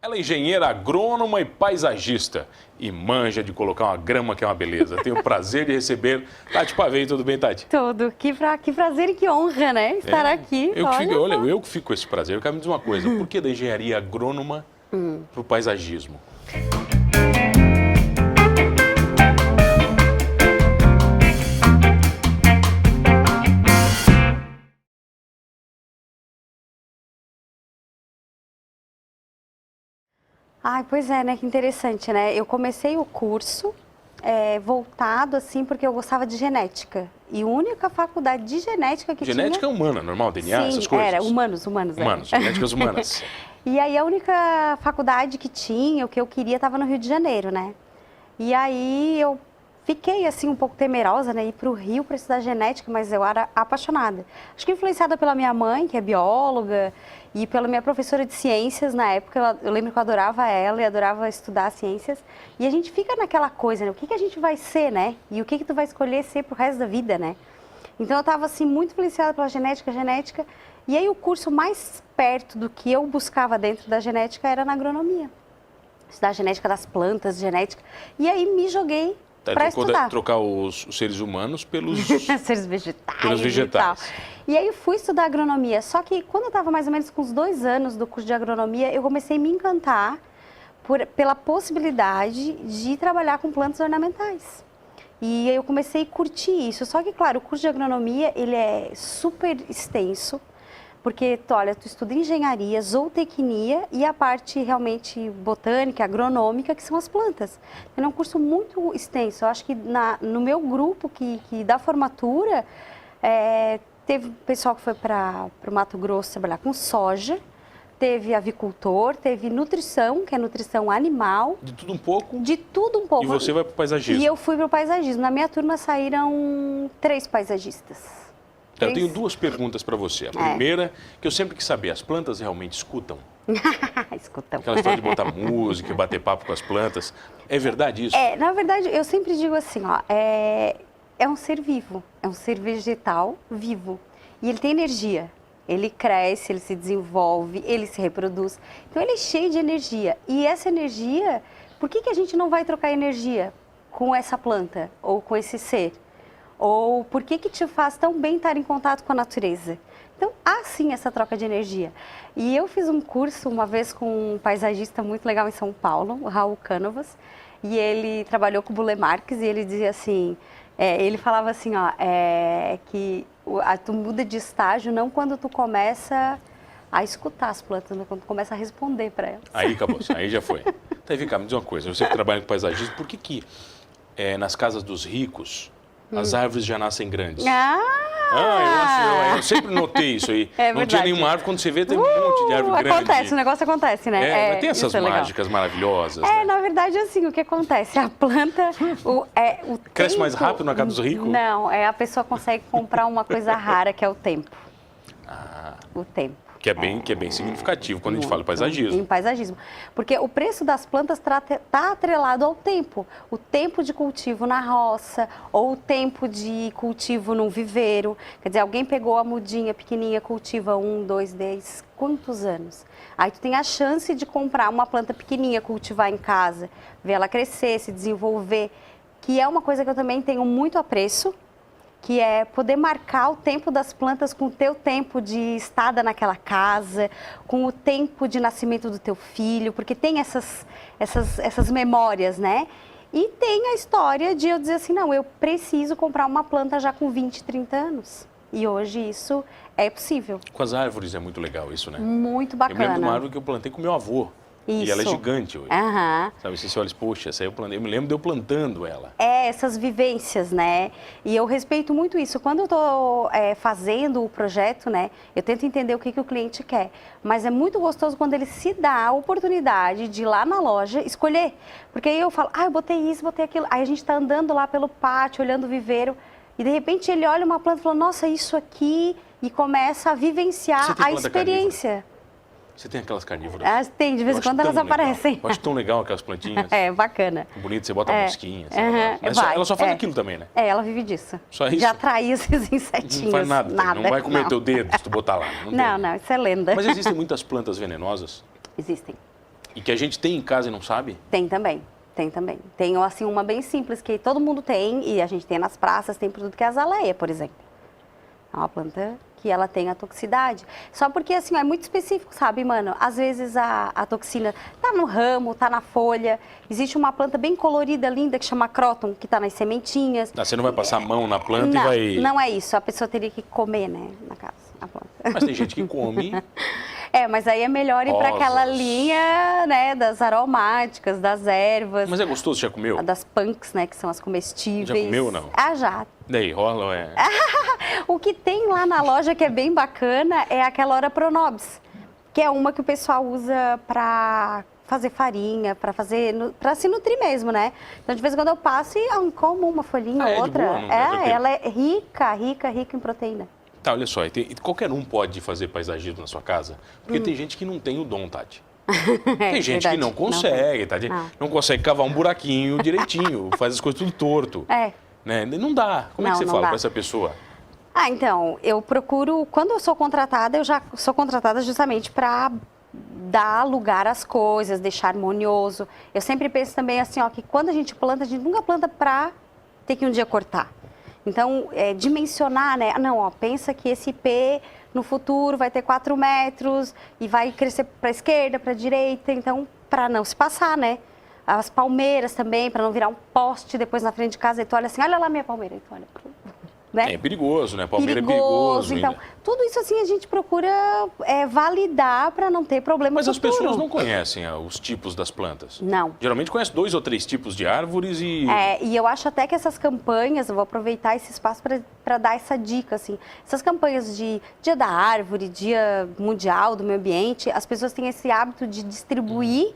Ela é engenheira agrônoma e paisagista e manja de colocar uma grama que é uma beleza. Tenho o prazer de receber Tati Pavei. Tudo bem, Tati? Tudo. Que prazer e que honra, né? Estar aqui. Eu que fico com esse prazer. Eu quero me dizer uma coisa. Por que da engenharia agrônoma para o paisagismo? Ai, pois é, né? Que interessante, né? Eu comecei o curso voltado, assim, porque eu gostava de genética. E a única faculdade de genética que Genética tinha... humana, normal, DNA, Sim, essas coisas? era humanos. Genéticas humanas. E aí a única faculdade que tinha, o que eu queria, estava no Rio de Janeiro, né? E aí eu fiquei, assim, um pouco temerosa, né? Ir para o Rio para estudar genética, mas eu era apaixonada. Acho que influenciada pela minha mãe, que é bióloga, e pela minha professora de ciências na época. Eu lembro que eu adorava ela e adorava estudar ciências. E a gente fica naquela coisa, né? O que a gente vai ser, né? E o que tu vai escolher ser pro resto da vida, né? Então eu estava, assim, muito influenciada pela genética. E aí o curso mais perto do que eu buscava dentro da genética era na agronomia. Estudar genética das plantas, genética. E aí me joguei para estudar. Trocar os seres humanos pelos seres vegetais. Pelos vegetais. E aí fui estudar agronomia. Só que quando eu estava mais ou menos com uns 2 anos do curso de agronomia, eu comecei a me encantar pela possibilidade de trabalhar com plantas ornamentais. E aí eu comecei a curtir isso. Só que, claro, o curso de agronomia, ele é super extenso. Porque, olha, tu estuda engenharia, zootecnia e a parte realmente botânica, agronômica, que são as plantas. É um curso muito extenso. Eu acho que no meu grupo da formatura, teve pessoal que foi para o Mato Grosso trabalhar com soja, teve avicultor, teve nutrição, que é nutrição animal. De tudo um pouco? De tudo um pouco. E você vai para o paisagismo? E eu fui para o paisagismo. Na minha turma saíram 3 paisagistas. Eu tenho 2 perguntas para você. A primeira, que eu sempre quis saber, as plantas realmente escutam? Escutam. Aquela história de botar música, bater papo com as plantas. É verdade isso? Na verdade, eu sempre digo assim, ó, é um ser vivo, é um ser vegetal vivo. E ele tem energia. Ele cresce, ele se desenvolve, ele se reproduz. Então, ele é cheio de energia. E essa energia, por que a gente não vai trocar energia com essa planta ou com esse ser? Ou por que te faz tão bem estar em contato com a natureza? Então, há sim essa troca de energia. E eu fiz um curso uma vez com um paisagista muito legal em São Paulo, o Raul Canovas, e ele trabalhou com o Burle Marx e ele dizia assim, ele falava assim, ó, que tu muda de estágio não quando tu começa a escutar as plantas, mas quando tu começa a responder para elas. Aí acabou, aí já foi. Então, vem cá, me diz uma coisa, você que trabalha com paisagismo, por que nas casas dos ricos as árvores já nascem grandes? Eu sempre notei isso aí. Não tinha nenhuma árvore, quando você vê tem um monte de árvore grande. Acontece, o negócio acontece, né? Mas tem essas mágicas maravilhosas. Na verdade, assim, o que acontece? A planta... Cresce mais rápido na casa dos ricos? Não, a pessoa consegue comprar uma coisa rara, que é o tempo. O tempo. Que é bem significativo quando a gente fala em paisagismo. Em paisagismo. Porque o preço das plantas está atrelado ao tempo. O tempo de cultivo na roça, ou o tempo de cultivo num viveiro. Quer dizer, alguém pegou a mudinha pequenininha, cultiva 1, 2, 10, quantos anos? Aí tu tem a chance de comprar uma planta pequenininha, cultivar em casa, ver ela crescer, se desenvolver, que é uma coisa que eu também tenho muito apreço, que é poder marcar o tempo das plantas com o teu tempo de estada naquela casa, com o tempo de nascimento do teu filho, porque tem essas memórias, né? E tem a história de eu dizer assim, não, eu preciso comprar uma planta já com 20, 30 anos. E hoje isso é possível. Com as árvores é muito legal isso, né? Muito bacana. Eu me lembro de uma árvore que eu plantei com meu avô. Isso. E ela é gigante hoje. Sabe, você olha, poxa, essa aí eu plantei. Eu me lembro de eu plantando ela. Essas vivências, né? E eu respeito muito isso. Quando eu estou fazendo o projeto, né? Eu tento entender o que o cliente quer. Mas é muito gostoso quando ele se dá a oportunidade de ir lá na loja escolher. Porque aí eu falo, eu botei isso, botei aquilo. Aí a gente está andando lá pelo pátio, olhando o viveiro. E de repente ele olha uma planta e fala, nossa, isso aqui. E começa a vivenciar a experiência. Carnívora? Você tem aquelas carnívoras? Tem, de vez em quando elas aparecem. Eu acho tão legal aquelas plantinhas. Bacana. Bonito, você bota mosquinha. Ela só faz aquilo também, né? Ela vive disso. Só isso? De atrair esses insetinhos. Não faz nada. Não vai comer teu dedo se tu botar lá. Não, isso é lenda. Mas existem muitas plantas venenosas? Existem. E que a gente tem em casa e não sabe? Tem também. Tem também. Tem, assim, uma bem simples que todo mundo tem e a gente tem nas praças, tem produto que é a azaleia, por exemplo. É uma planta que ela tem a toxicidade. Só porque, assim, é muito específico, sabe, mano? Às vezes a toxina tá no ramo, tá na folha. Existe uma planta bem colorida, linda, que chama cróton, que tá nas sementinhas. Você não vai passar a mão na planta não, e vai... Não é isso. A pessoa teria que comer, né, na casa, a planta. Mas tem gente que come... Mas aí é melhor ir para aquela linha, né, das aromáticas, das ervas. Mas é gostoso, já comeu? Das punks, né, que são as comestíveis. Já comeu ou não? Ah, já. Daí, rola ou O que tem lá na loja que é bem bacana é aquela Ora Pronobis, que é uma que o pessoal usa para fazer farinha, para se nutrir mesmo, né? Então, de vez em quando eu passo e como uma folhinha ou outra. De boa, ela é rica em proteína. Tá, olha só, qualquer um pode fazer paisagismo na sua casa, porque tem gente que não tem o dom, Tati. Tem gente que não consegue, Tati. Não consegue cavar um buraquinho direitinho, faz as coisas tudo torto. Né? Não dá. Como é que você fala para essa pessoa? Então, eu procuro, quando eu sou contratada, eu já sou contratada justamente para dar lugar às coisas, deixar harmonioso. Eu sempre penso também assim, ó, que quando a gente nunca planta para ter que um dia cortar. Então, dimensionar, né? Não, ó, pensa que esse IP no futuro vai ter 4 metros e vai crescer para a esquerda, para a direita. Então, para não se passar, né? As palmeiras também, para não virar um poste depois na frente de casa. E tu olha assim, olha lá minha palmeira. E tu olha, né? É perigoso, né? Palmeira é perigoso. Então, tudo isso assim a gente procura validar para não ter problema. Mas as pessoas não conhecem os tipos das plantas. Não. Geralmente conhecem 2 ou 3 tipos de árvores e... E eu acho até que essas campanhas, eu vou aproveitar esse espaço para dar essa dica, assim. Essas campanhas de Dia da Árvore, Dia Mundial do Meio Ambiente, as pessoas têm esse hábito de distribuir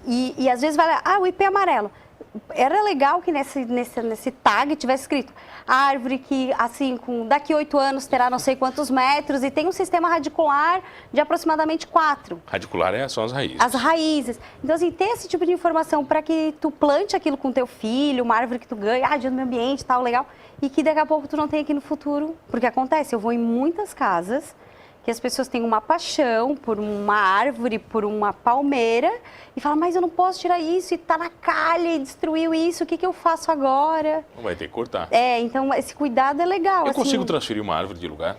e às vezes vai lá, o IP amarelo. Era legal que nesse tag tivesse escrito árvore que, assim, daqui 8 anos terá não sei quantos metros e tem um sistema radicular de aproximadamente 4. Radicular são as raízes. As raízes. Então, assim, ter esse tipo de informação para que tu plante aquilo com teu filho, uma árvore que tu ganha, dia do meio ambiente, tal, legal, e que daqui a pouco tu não tem aqui no futuro. Porque acontece, eu vou em muitas casas que as pessoas têm uma paixão por uma árvore, por uma palmeira, e falam, mas eu não posso tirar isso, e tá na calha, e destruiu isso, o que eu faço agora? Não vai ter que cortar. Então esse cuidado é legal. Eu consigo transferir uma árvore de lugar?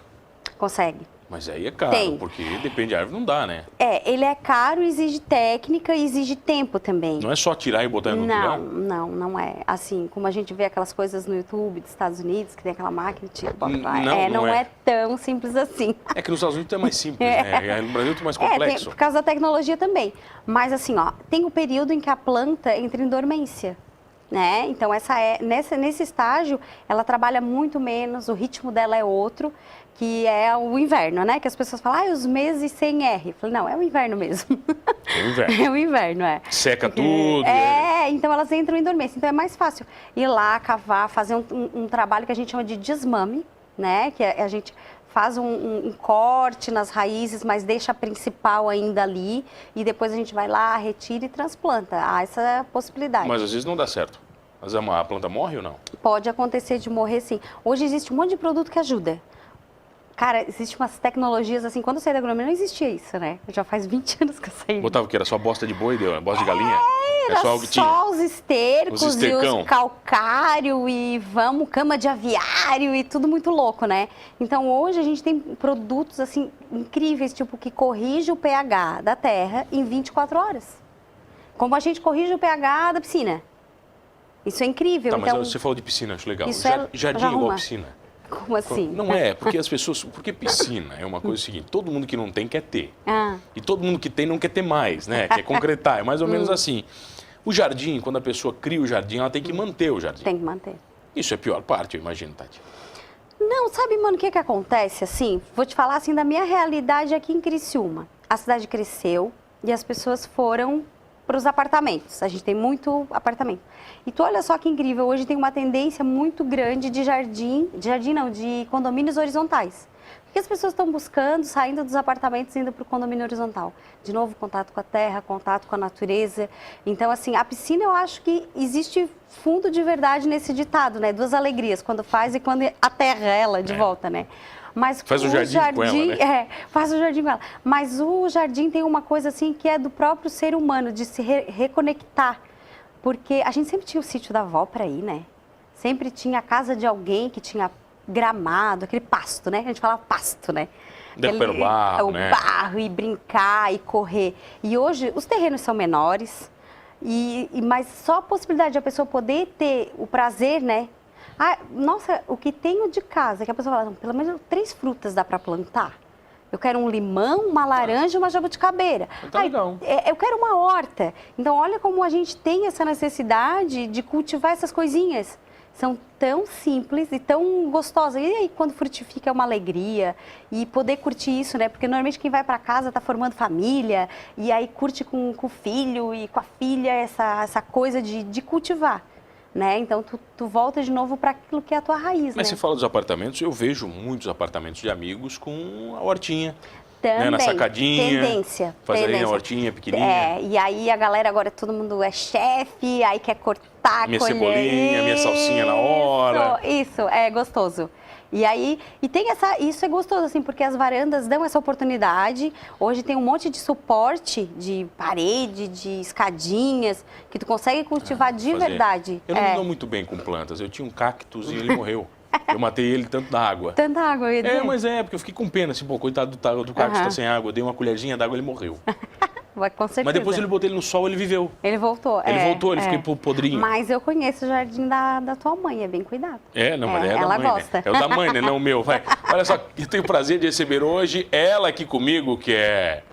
Consegue. Mas aí é caro, porque depende da árvore, não dá, né? Ele é caro, exige técnica e exige tempo também. Não é só tirar e botar em outro lugar? Não é. Assim, como a gente vê aquelas coisas no YouTube dos Estados Unidos, que tem aquela máquina que tira, bota lá. Não é tão simples assim. É que nos Estados Unidos é mais simples, né? No Brasil é mais complexo. Por causa da tecnologia também. Mas assim, ó, tem o período em que a planta entra em dormência. Né? Então, nesse estágio, ela trabalha muito menos, o ritmo dela é outro, que é o inverno, né? Que as pessoas falam, os meses sem R. Eu falei, não, é o inverno mesmo. É o inverno. É o inverno, Seca tudo. Então elas entram em dormência. Então é mais fácil ir lá, cavar, fazer um trabalho que a gente chama de desmame, né? Que a gente faz um corte nas raízes, mas deixa a principal ainda ali e depois a gente vai lá, retira e transplanta. Há essa possibilidade. Mas às vezes não dá certo. Mas a planta morre ou não? Pode acontecer de morrer, sim. Hoje existe um monte de produto que ajuda. Cara, existem umas tecnologias assim, quando eu saí da agronomia não existia isso, né? Já faz 20 anos que eu saí. Botava o que? Era só bosta de boi, bosta de galinha? Era só algo que tinha. Os estercos e os calcário e cama de aviário e tudo muito louco, né? Então hoje a gente tem produtos assim incríveis, tipo que corrige o pH da terra em 24 horas. Como a gente corrige o pH da piscina. Isso é incrível. Tá, mas você falou de piscina, acho legal. Jardim igual a piscina. Como assim? Não é, porque as pessoas... Porque piscina é uma coisa seguinte, todo mundo que não tem quer ter. E todo mundo que tem não quer ter mais, né? Quer concretar, é mais ou menos assim. O jardim, quando a pessoa cria o jardim, ela tem que manter o jardim. Tem que manter. Isso é a pior parte, eu imagino, Tati. Não, sabe, mano, o que acontece, assim? Vou te falar, assim, da minha realidade aqui em Criciúma. A cidade cresceu e as pessoas foram para os apartamentos. A gente tem muito apartamento. E tu olha só que incrível, hoje tem uma tendência muito grande de de condomínios horizontais. O que as pessoas estão buscando, saindo dos apartamentos e indo para o condomínio horizontal? De novo, contato com a terra, contato com a natureza. Então, assim, a piscina eu acho que existe fundo de verdade nesse ditado, né? 2 alegrias, quando faz e quando aterra ela de volta, né? Mas faz o jardim com ela, né? Faz o jardim com ela. Mas o jardim tem uma coisa assim que é do próprio ser humano, de se reconectar. Porque a gente sempre tinha o sítio da avó para ir, né? Sempre tinha a casa de alguém que tinha gramado, aquele pasto, né? A gente falava pasto, né? Pelo barro, né? O barro, e brincar, e correr. E hoje os terrenos são menores, mas só a possibilidade de a pessoa poder ter o prazer, né? Ah, nossa, o que tenho de casa, que a pessoa fala, pelo menos 3 frutas dá para plantar. Eu quero um limão, uma laranja e uma jabuticabeira. Tá legal. Eu quero uma horta. Então, olha como a gente tem essa necessidade de cultivar essas coisinhas. São tão simples e tão gostosas. E aí, quando frutifica, é uma alegria. E poder curtir isso, né? Porque normalmente quem vai para casa está formando família. E aí curte com o filho e com a filha essa coisa de cultivar. Né? Então, tu volta de novo para aquilo que é a tua raiz, Mas né? você fala dos apartamentos, eu vejo muitos apartamentos de amigos com a hortinha. Também, né? Na sacadinha. Tendência. Faz ali a hortinha pequenininha. E aí a galera agora, todo mundo é chefe, aí quer cortar, minha colher. Cebolinha, minha salsinha na hora. Isso, é gostoso. E aí, isso é gostoso, assim, porque as varandas dão essa oportunidade. Hoje tem um monte de suporte de parede, de escadinhas, que tu consegue cultivar de verdade. Eu não me dou muito bem com plantas. Eu tinha um cactus e ele morreu. Eu matei ele tanto na água. Tanta água, eu ia dizer. Mas porque eu fiquei com pena, assim, pô, coitado do cactus tá sem água. Eu dei uma colherzinha d'água e ele morreu. Com certeza. Mas depois eu botei ele no sol, ele viveu. Ele voltou. Ele ficou podrinho. Mas eu conheço o jardim da tua mãe, é bem cuidado. Mas é ela da mãe, gosta. né? É o da mãe, né? Não o meu. Vai. Olha só, eu tenho o prazer de receber hoje ela aqui comigo, que é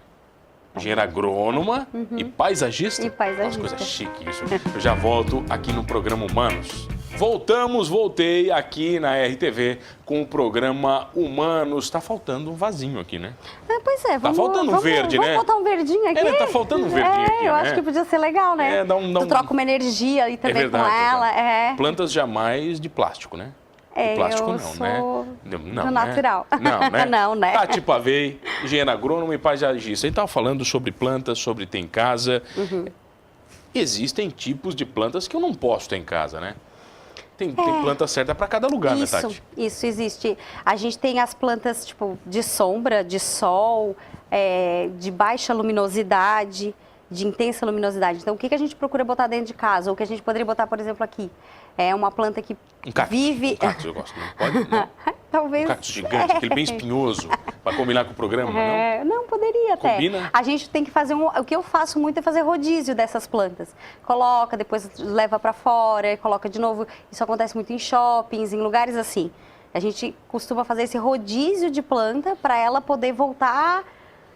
engenheira agrônoma e paisagista. Nossa, coisa chique isso. Eu já volto aqui no programa Humanos. Voltei aqui na RTV com o programa Humanos. Tá faltando um vasinho aqui, né? Pois é, tá faltando um verde, né? Vamos botar um verdinho aqui? Tá faltando um verdinho aqui, eu né? acho que podia ser legal, né? Tu troca uma energia aí também verdade, com ela. Plantas jamais de plástico, né? De plástico não, né? Não, do natural. Não, né? Não, né? Tati Pavei, engenheira agrônoma e paisagista. A gente estava falando sobre plantas, sobre ter em casa. Existem tipos de plantas que eu não posso ter em casa, né? Tem planta certa para cada lugar, né, Tati? Isso existe. A gente tem as plantas tipo de sombra, de sol, de baixa luminosidade, de intensa luminosidade. Então, o que a gente procura botar dentro de casa? Ou o que a gente poderia botar, por exemplo, aqui? É uma planta que vive... Um cactus eu gosto, não pode? Não. Talvez... Um cactus gigante, aquele bem espinhoso, para combinar com o programa, não? Não, poderia até. Combina? A gente tem que fazer o que eu faço muito é fazer rodízio dessas plantas. Coloca, depois leva para fora, coloca de novo. Isso acontece muito em shoppings, em lugares assim. A gente costuma fazer esse rodízio de planta para ela poder voltar,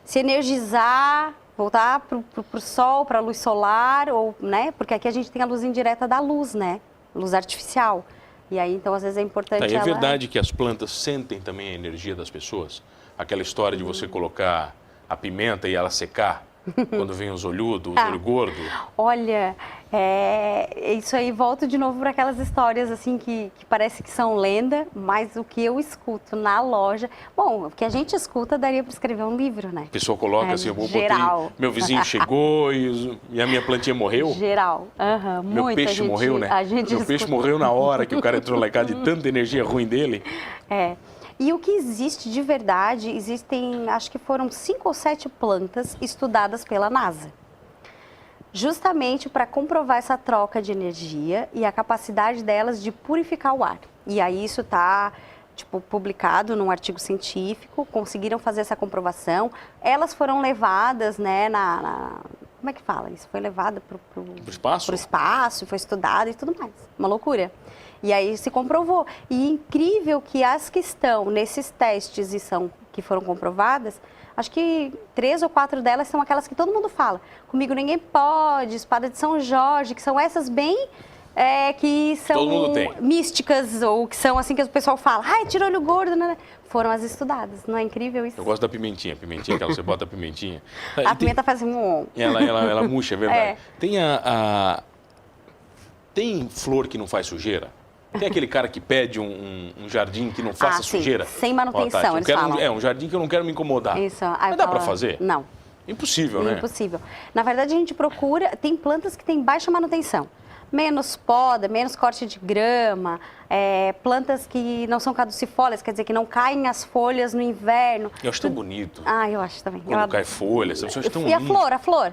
se energizar, voltar pro sol, para a luz solar, ou, né? Porque aqui a gente tem a luz indireta da luz, né? Luz artificial. E aí, então, às vezes é importante É verdade que as plantas sentem também a energia das pessoas? Aquela história de você colocar a pimenta e ela secar quando vem os olhudos, os olho gordo? Olha, isso aí volta de novo para aquelas histórias assim que parece que são lenda, mas o que eu escuto na loja... Bom, o que a gente escuta daria para escrever um livro, né? A pessoa coloca assim, eu botei, meu vizinho chegou e a minha plantinha morreu? Geral, meu peixe morreu, né? Meu peixe morreu na hora que o cara entrou lá em casa de tanta energia ruim dele. E o que existe de verdade, existem, acho que foram 5 ou 7 plantas estudadas pela NASA. Justamente para comprovar essa troca de energia e a capacidade delas de purificar o ar. E aí isso está publicado num artigo científico, conseguiram fazer essa comprovação. Elas foram levadas, né, como é que fala? Isso foi levado para o espaço? Para o espaço, foi estudado e tudo mais. Uma loucura. E aí se comprovou. E incrível que as que estão nesses testes que foram comprovadas, acho que 3 ou 4 delas são aquelas que todo mundo fala. Comigo ninguém pode, espada de São Jorge, que são essas bem... que são místicas, ou que são assim que o pessoal fala, tira olho gordo, né? Foram as estudadas, não é incrível isso? Eu gosto da pimentinha, aquela você bota a pimentinha. A pimenta faz um... Ela murcha, é verdade. Tem flor que não faz sujeira? Tem aquele cara que pede um jardim que não faça sujeira? Sem manutenção, eles falam. Um jardim que eu não quero me incomodar. Isso. Mas dá para fazer? Não. Impossível, né? Impossível. Na verdade, a gente procura... Tem plantas que têm baixa manutenção. Menos poda, menos corte de grama, plantas que não são caducifólias, quer dizer, que não caem as folhas no inverno. Eu acho tão bonito. Ah, eu acho também. Quando cai folhas, eu acho tão E lindo. a flor?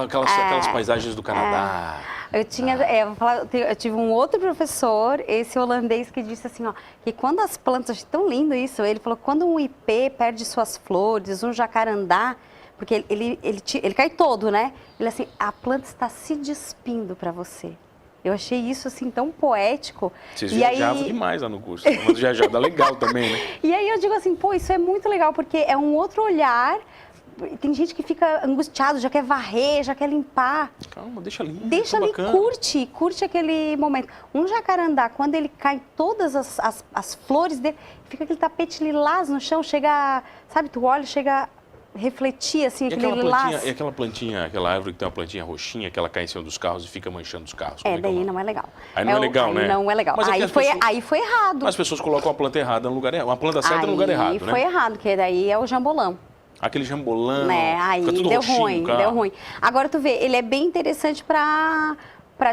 Aquelas paisagens do Canadá. Eu tive um outro professor, esse holandês, que disse assim, ó, que quando as plantas, achei tão lindo isso, ele falou que quando um ipê perde suas flores, um jacarandá, porque ele cai todo, né? Ele assim, a planta está se despindo para você. Eu achei isso assim tão poético. Vocês viajavam demais lá no curso. Mas viajada legal também, né? E aí eu digo assim, pô, isso é muito legal, porque é um outro olhar. Tem gente que fica angustiado, já quer varrer, já quer limpar. Calma, deixa ali. Deixa ali, curte aquele momento. Um jacarandá, quando ele cai todas as flores dele, fica aquele tapete lilás no chão, chega, sabe, tu olha, chega refletir assim, aquele lilás. E aquela plantinha, aquela árvore que tem uma plantinha roxinha, que ela cai em cima dos carros e fica manchando os carros. Daí não é legal. Aí não é legal, né? Não é legal. Mas aí foi errado. As pessoas colocam a planta errada no lugar errado, uma planta certa no lugar errado, né? Aí foi errado, porque daí é o jambolão. Aquele jambolão, aí fica tudo deu roxinho, ruim, cara. deu ruim. Agora tu vê, ele é bem interessante para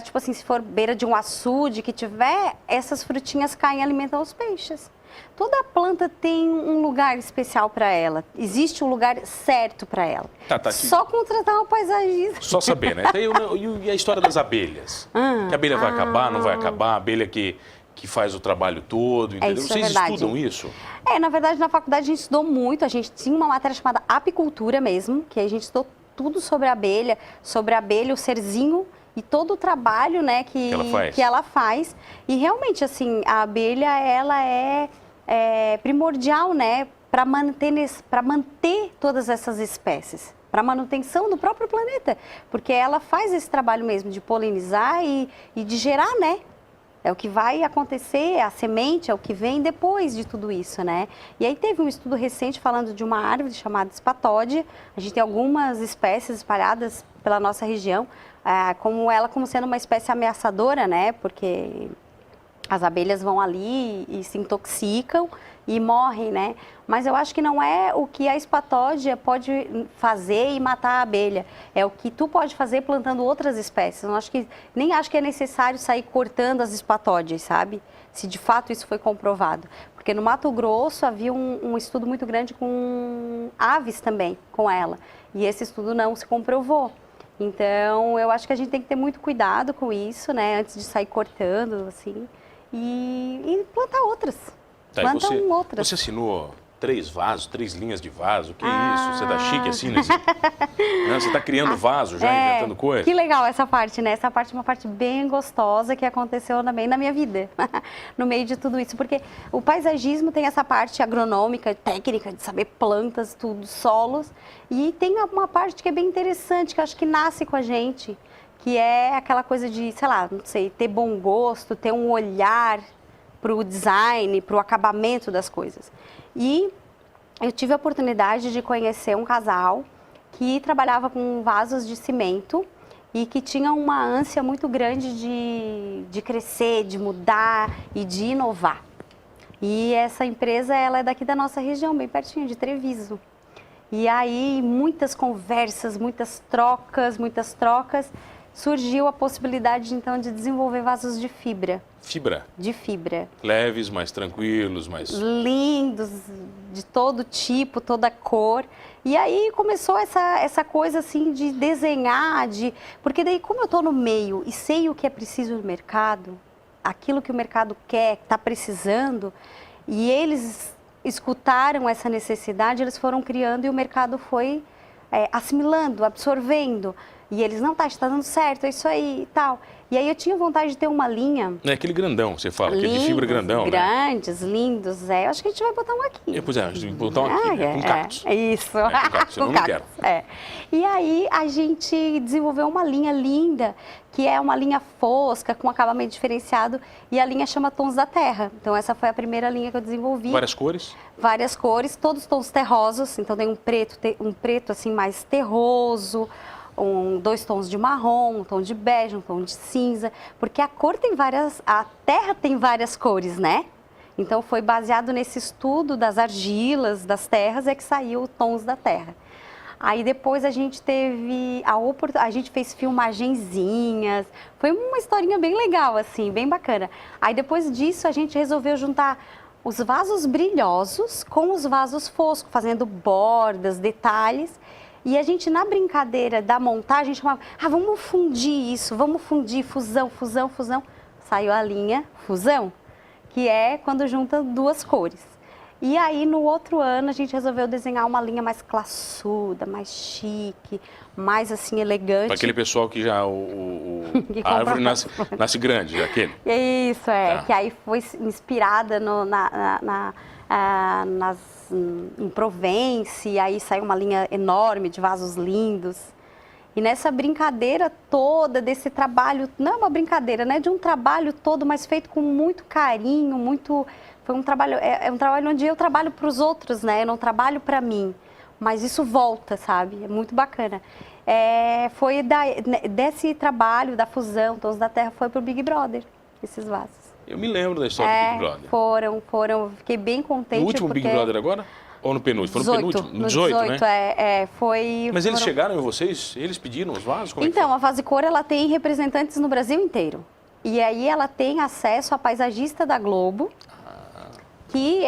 tipo assim, se for beira de um açude que tiver, essas frutinhas caem e alimentam os peixes. Toda planta tem um lugar especial para ela. Existe um lugar certo para ela. Só contratar uma paisagista. Só saber, né? E a história das abelhas? Que a abelha vai acabar, não vai acabar? A abelha que faz o trabalho todo, entendeu? Vocês estudam isso? Na verdade, na faculdade a gente estudou muito. A gente tinha uma matéria chamada apicultura mesmo, que a gente estudou tudo sobre a abelha, o serzinho e todo o trabalho, né, que ela faz. E realmente, assim, a abelha, ela é primordial, né, para manter todas essas espécies, para a manutenção do próprio planeta, porque ela faz esse trabalho mesmo de polinizar e de gerar, né? É o que vai acontecer, a semente é o que vem depois de tudo isso, né? E aí teve um estudo recente falando de uma árvore chamada espatódia. A gente tem algumas espécies espalhadas pela nossa região, como sendo uma espécie ameaçadora, né? Porque as abelhas vão ali e se intoxicam e morrem, né? Mas eu acho que não é o que a espatódia pode fazer e matar a abelha. É o que tu pode fazer plantando outras espécies. Eu nem acho que é necessário sair cortando as espatódias, sabe? Se de fato isso foi comprovado. Porque no Mato Grosso havia um estudo muito grande com aves também, com ela. E esse estudo não se comprovou. Então, eu acho que a gente tem que ter muito cuidado com isso, né? Antes de sair cortando, assim. E plantar outras. Plantam outras. Você assinou 3 linhas de vaso, que isso? Você tá chique assim, né? Você tá criando vaso, já inventando coisa. Que legal essa parte, né? Essa parte é uma parte bem gostosa que aconteceu também na minha vida, no meio de tudo isso. Porque o paisagismo tem essa parte agronômica, técnica, de saber plantas, tudo, solos. E tem uma parte que é bem interessante, que eu acho que nasce com a gente, que é aquela coisa de, sei lá, não sei, ter bom gosto, ter um olhar para o design, para o acabamento das coisas. E eu tive a oportunidade de conhecer um casal que trabalhava com vasos de cimento e que tinha uma ânsia muito grande de crescer, de mudar e de inovar. E essa empresa, ela é daqui da nossa região, bem pertinho, de Treviso. E aí, muitas conversas, muitas trocas, surgiu a possibilidade, então, de desenvolver vasos de fibra. Fibra? De fibra. Leves, mais tranquilos, mais... lindos, de todo tipo, toda cor. E aí começou essa coisa, assim, de desenhar, porque daí, como eu estou no meio e sei o que é preciso no mercado, aquilo que o mercado quer, está precisando, e eles escutaram essa necessidade, eles foram criando e o mercado foi assimilando, absorvendo. E eles, não, está dando certo, é isso aí e tal. E aí eu tinha vontade de ter uma linha... É aquele grandão, você fala, aquele de fibra grandão, grandes, né? Lindos, eu acho que a gente vai botar um aqui. Pois é, a gente vai botar um aqui, né? Com cactos. Isso. Com cactos, senão não quero. E aí a gente desenvolveu uma linha linda, que é uma linha fosca, com acabamento diferenciado, e a linha chama Tons da Terra. Então essa foi a primeira linha que eu desenvolvi. Várias cores? Várias cores, todos tons terrosos, então tem um preto assim mais terroso, 2 tons de marrom, um tom de bege, um tom de cinza, porque a terra tem várias cores, né? Então foi baseado nesse estudo das argilas, das terras, é que saiu o Tons da Terra. Aí depois a gente teve a gente fez filmagenzinhas, foi uma historinha bem legal, assim, bem bacana. Aí depois disso a gente resolveu juntar os vasos brilhosos com os vasos foscos, fazendo bordas, detalhes. E a gente, na brincadeira da montagem, chamava, vamos fundir isso, vamos fundir, fusão, fusão, fusão. Saiu a linha fusão, que é quando junta duas cores. E aí, no outro ano, a gente resolveu desenhar uma linha mais classuda, mais chique, mais assim, elegante. Para aquele pessoal que já a árvore nasce grande, aquele. Isso, Tá. que aí foi inspirada em Provence, e aí saiu uma linha enorme de vasos lindos. E nessa brincadeira toda, desse trabalho, não é uma brincadeira, né? De um trabalho todo, mas feito com muito carinho, foi um trabalho, é um trabalho onde eu trabalho para os outros, né? Eu não trabalho para mim, mas isso volta, sabe? É muito bacana. Foi desse trabalho, da fusão, Tons da Terra, foi para o Big Brother, esses vasos. Eu me lembro da história do Big Brother. Foram, fiquei bem contente. No último Big Brother agora? Ou no penúltimo? Foi no penúltimo? No 18, né? Foi... Mas eles chegaram em vocês? Eles pediram os vasos? Então, a Vasicor, ela tem representantes no Brasil inteiro. E aí ela tem acesso à paisagista da Globo, que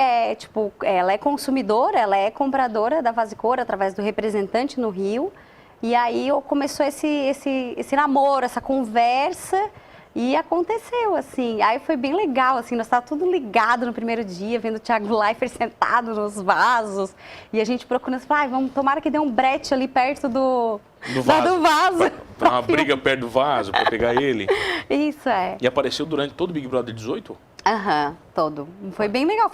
ela é consumidora, ela é compradora da Vasicor através do representante no Rio. E aí começou esse namoro, essa conversa. E aconteceu, assim, aí foi bem legal, assim, nós estávamos tudo ligado no primeiro dia, vendo o Thiago Leifert sentado nos vasos, e a gente procurando, vamos, tomara que dê um brete ali perto do vaso. Pra uma briga perto do vaso, para pegar ele. Isso, E apareceu durante todo o Big Brother 18? Todo. Foi bem legal,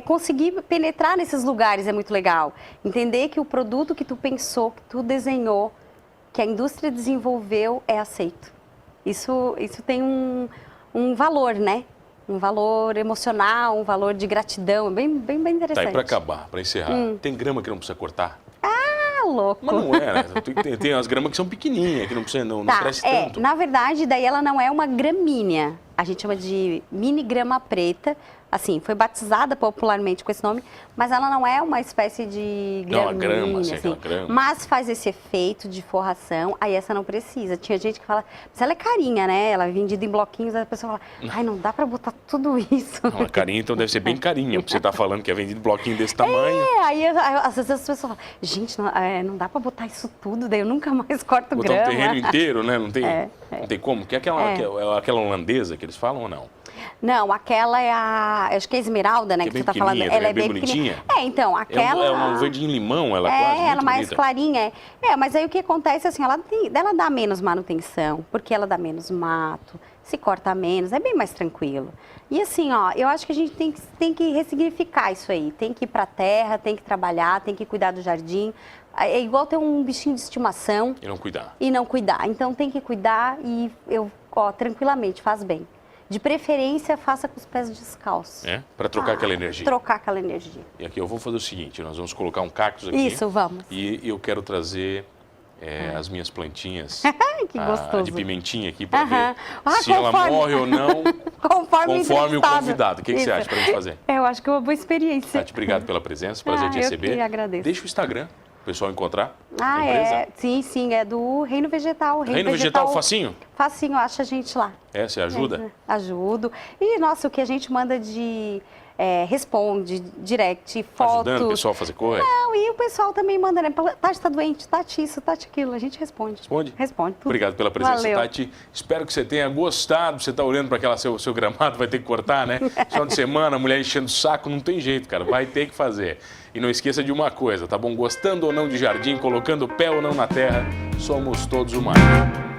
conseguir penetrar nesses lugares é muito legal. Entender que o produto que tu pensou, que tu desenhou, que a indústria desenvolveu é aceito. Isso tem um valor, né? Um valor emocional, um valor de gratidão, bem interessante. Tá, e para acabar, para encerrar, tem grama que não precisa cortar? Louco. Mas não é, né? Tem as gramas que são pequenininhas, que não precisa, não cresce tanto. Na verdade, daí ela não é uma gramínea. A gente chama de mini grama preta. Assim, foi batizada popularmente com esse nome, mas ela não é uma espécie de gramínea. Não, a grama, assim, aquela grama. Mas faz esse efeito de forração, aí essa não precisa. Tinha gente que fala, mas ela é carinha, né? Ela é vendida em bloquinhos, aí a pessoa fala, não dá pra botar tudo isso. Não, a carinha então deve ser bem carinha, porque você tá falando que é vendido em bloquinho desse tamanho. Aí às vezes as pessoas falam, gente, não dá pra botar isso tudo, daí eu nunca mais corto botar grama. Botar um terreno inteiro, né? Não tem como? Que é aquela holandesa que eles falam ou não? Não, aquela acho que é a esmeralda, né, que você tá falando. Ela é bem bonitinha. Então, aquela... É um verdinho limão, ela quase muito ela mais bonita. Clarinha. Mas aí o que acontece, assim, ela dá menos manutenção, porque ela dá menos mato, se corta menos, é bem mais tranquilo. E assim, eu acho que a gente tem que ressignificar isso aí. Tem que ir pra terra, tem que trabalhar, tem que cuidar do jardim. É igual ter um bichinho de estimação. E não cuidar. Então tem que cuidar e tranquilamente, faz bem. De preferência, faça com os pés descalços. Para trocar aquela energia. Trocar aquela energia. E aqui eu vou fazer o seguinte, nós vamos colocar um cactus aqui. Isso, vamos. E eu quero trazer as minhas plantinhas. Que gostoso. De pimentinha aqui para ver se conforme... ela morre ou não, conforme o convidado. O que você acha para a gente fazer? Eu acho que é uma boa experiência. Tati, obrigado pela presença, prazer te receber. Eu que agradeço. Deixa o Instagram, o pessoal encontrar. Sim, é do Reino Vegetal. Reino Vegetal, facinho? Facinho, acha a gente lá. Você ajuda? Ajudo. E, nossa, o que a gente manda de... responde, direct, fotos. Ajudando o pessoal a fazer coisa? Não, e o pessoal também manda, né? Tati tá doente, Tati isso, Tati aquilo. A gente responde. Responde? Responde tudo. Obrigado pela presença, Valeu. Tati. Espero que você tenha gostado. Você tá olhando para aquela seu gramado, vai ter que cortar, né? Final de semana, a mulher enchendo o saco, não tem jeito, cara. Vai ter que fazer. E não esqueça de uma coisa, tá bom? Gostando ou não de jardim, colocando o pé ou não na terra, somos todos humanos.